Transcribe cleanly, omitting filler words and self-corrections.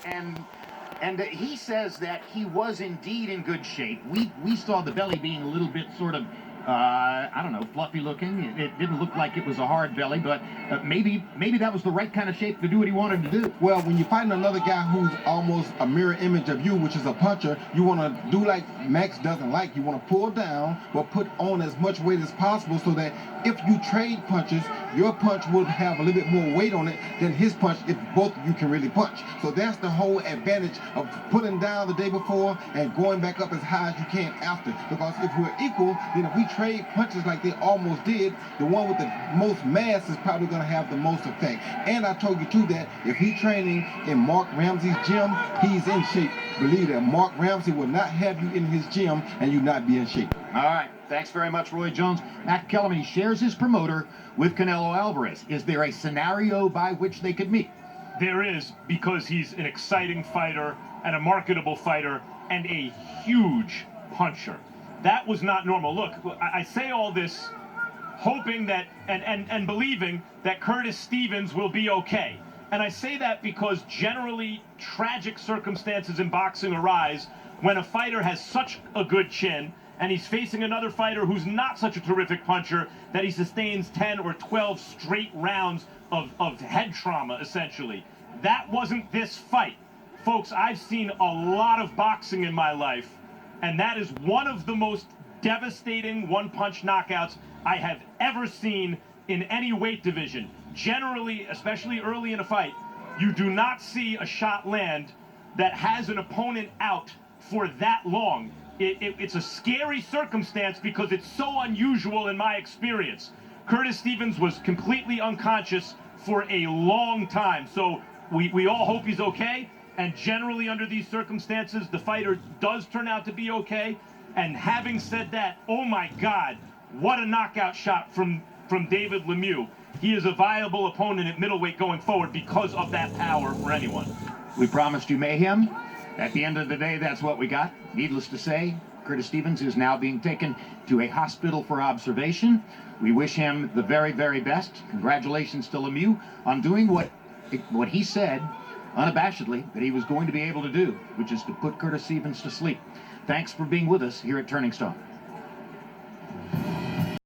And he says that he was indeed in good shape. We saw the belly being a little bit sort of, I don't know, fluffy looking. It didn't look like it was a hard belly, but maybe that was the right kind of shape to do what he wanted to do. Well, when you're fighting another guy who's almost a mirror image of you, which is a puncher, you want to do like Max doesn't like. You want to pull down, but put on as much weight as possible so that if you trade punches, your punch will have a little bit more weight on it than his punch if both of you can really punch. So that's the whole advantage of putting down the day before and going back up as high as you can after. Because if we're equal, then if we trade punches like they almost did, the one with the most mass is probably going to have the most effect. And I told you too that if he's training in Mark Ramsey's gym, he's in shape. Believe that Mark Ramsey will not have you in his gym and you not be in shape. All right. Thanks very much, Roy Jones. Matt Kellerman shares his promoter with Canelo Alvarez. Is there a scenario by which they could meet? There is, because he's an exciting fighter and a marketable fighter and a huge puncher. That was not normal. Look, I say all this hoping that and believing that Curtis Stevens will be okay. And I say that because generally tragic circumstances in boxing arise when a fighter has such a good chin and he's facing another fighter who's not such a terrific puncher that he sustains 10 or 12 straight rounds of head trauma, essentially. That wasn't this fight. Folks, I've seen a lot of boxing in my life, and that is one of the most devastating one-punch knockouts I have ever seen in any weight division. Generally, especially early in a fight, you do not see a shot land that has an opponent out for that long. It's a scary circumstance because it's so unusual in my experience. Curtis Stevens was completely unconscious for a long time, so we all hope he's okay. And generally under these circumstances, the fighter does turn out to be okay. And having said that, oh my God, what a knockout shot from David Lemieux. He is a viable opponent at middleweight going forward because of that power for anyone. We promised you mayhem. At the end of the day, that's what we got. Needless to say, Curtis Stevens is now being taken to a hospital for observation. We wish him the very, very best. Congratulations to Lemieux on doing what he said unabashedly that he was going to be able to do, which is to put Curtis Stevens to sleep. Thanks for being with us here at Turning Stone.